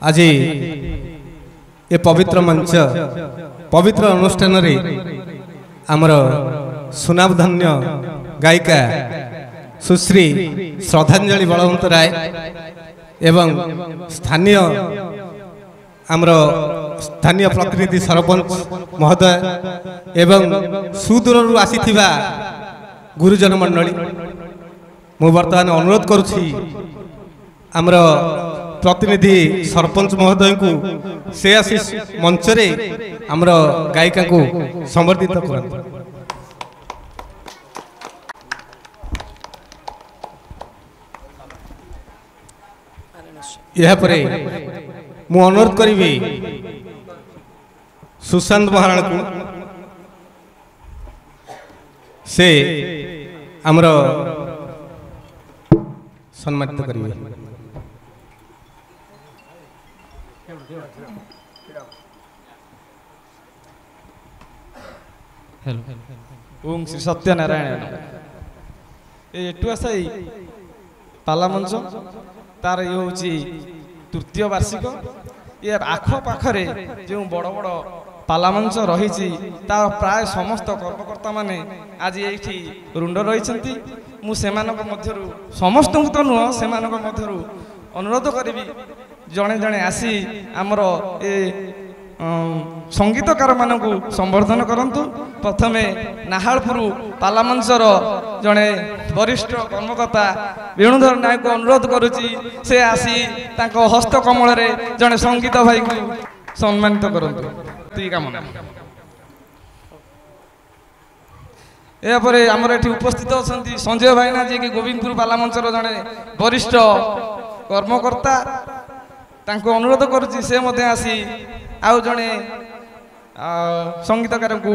आज ए पवित्र मंच पवित्र अनुष्ठान रे आमर सुनामधन्य गायिका सुश्री श्रद्धांजलि बलवंत राय एवं स्थानीय आमर स्थानीय प्रतिनिधि सरपंच महोदय एवं सुदूर आसीथिबा गुरुजन मंडली मु वर्तमान अनुरोध करुछि आमर प्रतिनिधि सरपंच महोदय को से आसी मंच रे आमर गायिका को संबर्धित करते। यह परे मु अनुरोध करी सुशांत महाराण को से आमर सम्मानित करेंगे। ओम श्री सत्यनारायण एटुआसाई पाला मंच तार ये हूँ तृतीय वार्षिक ये आख पाखरे जो बड़ बड़ पाला मंच रही प्राय समस्त कर्मकर्ता माने आज ये रुंड रही मुझे समस्त तो नुह से अनुरोध करी जड़े जड़े आसी आमर ए संगीतकार मानू संवर्धन करंतु। प्रथमे नाहालपुर पाला मंचर जड़े वरिष्ठ कर्मकर्ता वेणुधर नायक को अनुरोध करुच्ची से आसी तांको हस्त कमल रे जड़े संगीत भाई को सम्मानित करंतु कामना। यापर आमर ये उपस्थित अच्छा संजय भाईना जी कि गोविंदपुर पाला मंचर जड़े वरिष्ठ कर्मकर्ता तांको अनुरोध करुच्ची से मध्य आसी आउ जड़े संगीतकार को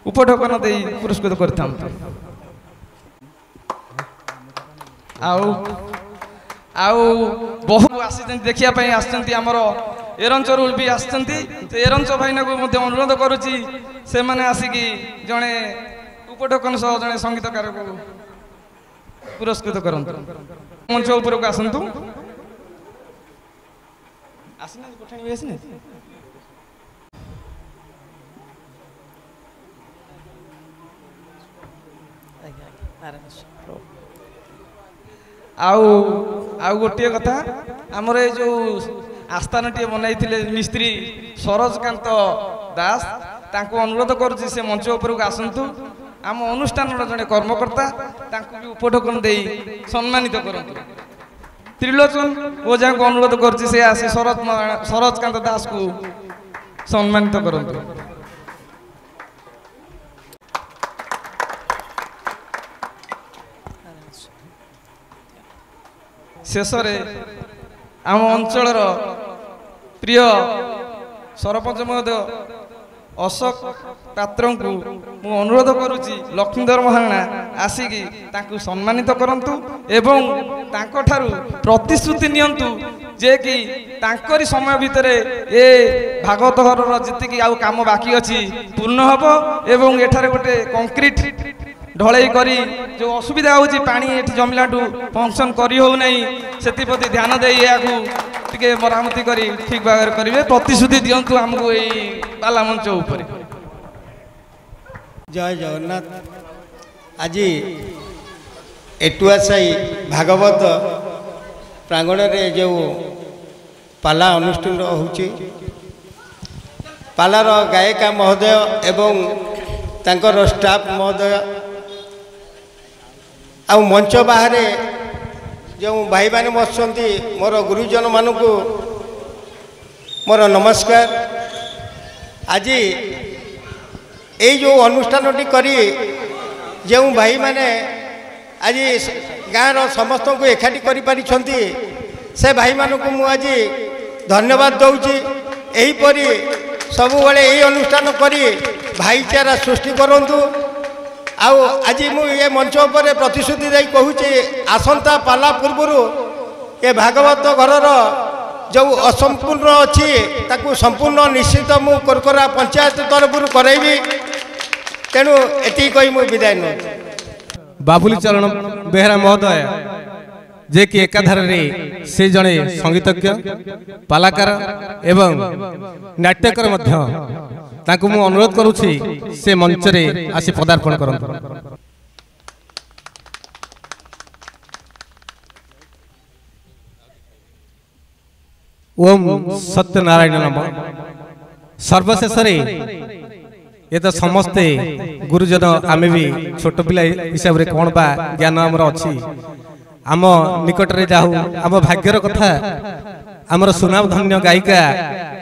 उपढौकन दे पुरस्कृत करता। बहु आसी देखिया आमर एरंच रूल भी आसती एरंच भाईना को अनुरोध करुच्ची से मैंने आसिकी जड़े उपढौकन सह जड़े संगीतकार को पुरस्कृत करंतु। मंच ऊपर को आसतु आउ गोटे कथा आमर ये जो आस्थान टी बनाई मिस्त्री सरोजकांत दास तांको अनुरोध करुच्ची से मंच ऊपर को आसतु आम अनुष्ठान जड़े कर्मकर्ता तांको भी उपढौकन दे सम्मानित करंतु। त्रिलोचन ओझा को अनुरोध करुच्ची से आसी सरोजकांत दास को सम्मानित करंतु। शेषरे आम अंचलर प्रिय सरपंच महोदय अशोक पात्र को मु अनुरोध करुच्ची लक्ष्मीधर महाराणा आसिकी तांको सम्मानित करंतु एवं तांको ठारू प्रतिश्रुति नियंतु जे कि तांकरी समय भितर ए भागवत घर जीतिकी आउ काम बाकी अच्छी पूर्ण हम एवं एठारे गोटे कंक्रीट ढलई करी जो असुविधा होची पानी एठी जमिलाटू फंक्शन करी हो नहीं सेति ध्यान दे टिके मरामती करी ठीक भाव करेंगे प्रतिश्रुति दिंतु आमको यही पाला मंच ऊपर। जय जगन्नाथ। आज एटुआसाई भागवत प्रांगण रे जो पाला अनुष्ठान होची पालार गायिका महोदय एवं तांकर स्टाफ महोदय आ मंच बाहर जो भाई मैंने बसती मोर गुरुजन मानक मोर नमस्कार। आज ये जो अनुष्ठान करी जो भाई मैंने आज गाँव समस्त को एकाठी कर से भाई मानक मुझ धन्यवाद दूची। यहीपरी सबुबले यही अनुष्ठान करी भाईचारा सृष्टि करंतु। आउ आज मुझे मंच पर प्रतिश्रुति दे कहूँ आसंता पाला पूर्वर ये भागवत घरर जो असंपूर्ण अच्छी ताकू संपूर्ण निश्चित मु कोरकोरा पंचायत तरफ करैबी तेणु एति कही मु विदाय न। बाबुली चरण बेहरा महोदय जे कि एकाधारे से जड़े संगीतज्ञ पालाकार एवं नाट्यकर मध्य ताकू मु अनुरोध करुछि से मंच रे आसी पदार्पण करंतु। ओम सत्यनारायण नम। सर्वशेष ये तो समस्ते गुरुजन आमे भी छोट पिला हिसाब रे कोन बा ज्ञान हमर अछि आम निकट रे जाहु आम भाग्यर कथा आमर सुनाम धन्य गायिका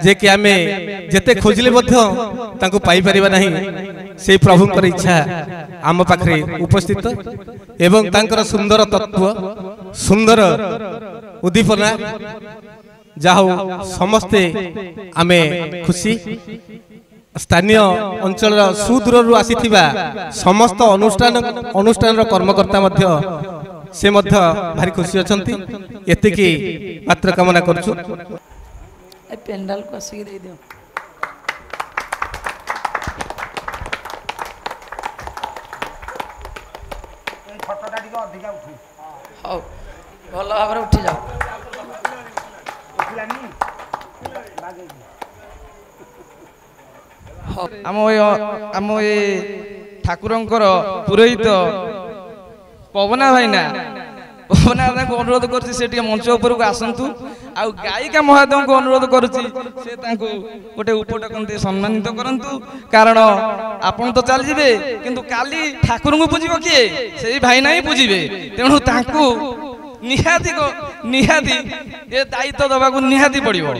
जे कि आमे जेते खोजले मध्य तांको पाई परिबा नाही से प्रभुंकर इच्छा आम पाखरे उपस्थित एवं तांकर सुंदर तत्व सुंदर उद्दीपना जाहु समस्ते आमे खुशी स्थानीय अंचल सुदूर आसीथिबा समस्त अनुष्ठान कर्मकर्ता मध्य से मध्य भारी खुशी अछंती एतिकी मात्र कामना करछु। ए पेंडाल को आसी दे दियो ए फोटोटा दिको अधिका उठी हो भलो भाबरे उठी जाओ उठिलानी लागे आम ए ठाकुरंकर पुरोहित पवना भाईना को अनुरोध करुच्ची से मंच उपर को आसतु आ गायिका महादेव को अनुरोध करुच्ची से गोटे उपटकते सम्मानित करंतु कारण आपन तो चल जिवे किंतु काली ठाकुर को पूजिब किए से भाई ना ही पूजिबे तेणु तांकु निहाती ए दायित्व दबा को निहाती पड़िबो।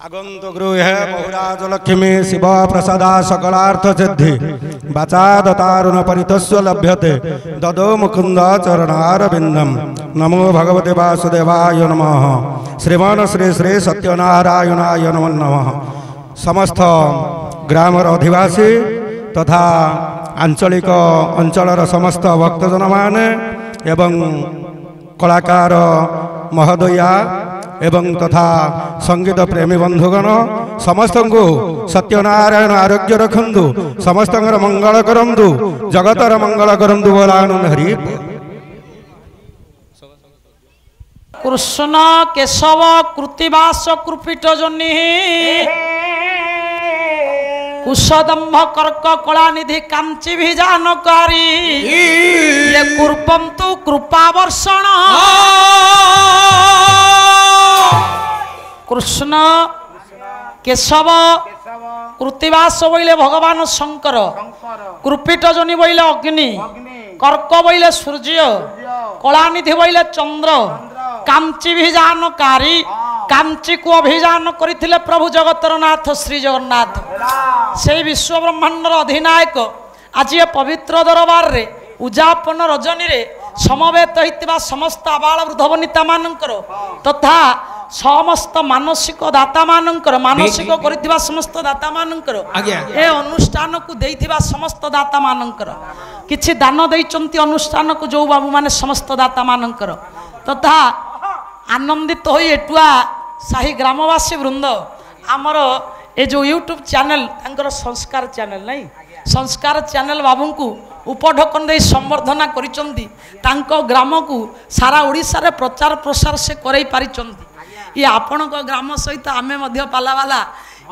आगंत गृह बहुराज लक्ष्मी शिव प्रसादा सकलार्थ सिद्धि वाचा दतारुण परितस्व लभ्यते ददो मुकुंद चरणारविंदम नमो भगवते वासुदेवाय नमः श्रीमान श्री श्री सत्यनारायणाय नमो नमः। समस्त ग्रामर अधिवासी तथा आंचलिक अंचलर समस्त भक्तजन माने एवं कलाकार महोदया एवं तथा संगीत प्रेमी बंधुगण समस्त को सत्यनारायण आरोग्य रखंदु समस्त मंगल करंदु जगतर मंगल करंदु बोलानंद हरि। कृष्ण केशव कृतिवास कृपिट जनि कुशदम्भ कर्क कलानिधि कांची भिजानकारी ये कुर्पन्तु कृपावर्षण कृष्ण केशव कृतिवास बोले भगवान शंकर कृपिट जनि बोले अग्नि कर्क बोले सूर्य कलानिधि बोले चंद्र कांची भिजानकारी कांची को अभियान करथिले प्रभु जगतर नाथ श्री जगन्नाथ से विश्व ब्रह्मांडर अधिनायक आज ये पवित्र दरबार रे उजापन रजनी रे समवेत होइतिबा समस्त आबाल वृद्ध वनिता मानकर तथा समस्त मानसिक दाता मानकर मानसिक करितिबा समस्त दाता मानकर ए अनुष्ठान को देइतिबा समस्त दाता मानकर किछि दान दैचंती अनुष्ठान को जो बाबू माने समस्त दाता मानकर तथा आनंदित होई एटुआ साही ग्रामवासी वृंद आमर ए जो यूट्यूब चैनल तांकर संस्कार चैनल नहीं संस्कार चैनल बाबू को उपढकन दे संवर्धना करिचंती तांको ग्राम को सारा ओडिसा रे प्रचार प्रसार से करई पारिचंती ये आपण को ग्राम सहित आमे मध्य पालावाला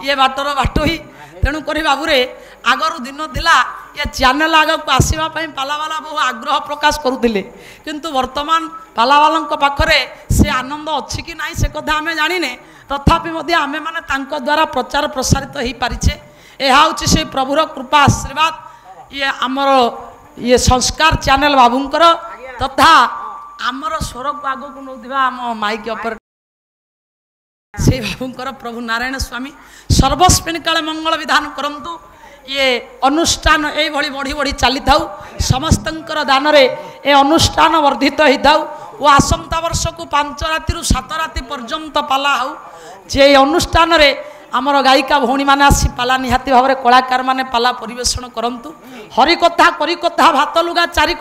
ये बाटर बाटोही तेणु करी बाबूरे आगर दिन थिला ये चैनल आग को आसीबा पई पालावाला बहु आग्रह प्रकाश करुथिले किंतु वर्तमान पालावालंक पाखरे से आनंद अछि कि नाही से कथा आमे जानिने तथापि मध्य आमे माने तांको द्वारा प्रचार प्रसारित ही पारिछे एहा होछि से प्रभुर कृपा आशीर्वाद ये आमर ये संस्कार चैनल बाबूंकर तथा आमर स्वर को आग को नौथिबा आम माइक ऑपरेटर से बाबूंकर प्रभु नारायण स्वामी सर्वस्मिन काले मंगल विधान करंतु ये अनुष्ठान ये भली बढ़ी बढ़ी चली थाउ समस्तंकर दान रे ए अनुष्ठान वर्धित ही थाउ ओ आसंता वर्ष को 5 राति रु 7 राति पर्यंत पाला हाउ जे अनुष्ठान रे आमर गायिका भौणी मैंने आसी पाला निहाती भाव में कलाकार मैंने पाला परिवेषण करंतु हरि कथा करी कथा भात लुगा चारि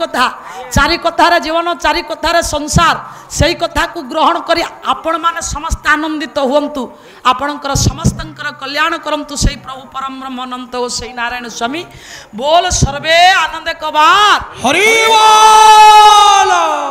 कथार जीवन चारि कथार संसार से कथा को ग्रहण करी आपण माने समस्त आनंदित हुंतु आपणकर समस्तंकर कल्याण करंतु से प्रभु परम ब्रह्म अनंत ओ से नारायण स्वामी बोल सर्वे आनंद कबार हरि बोल।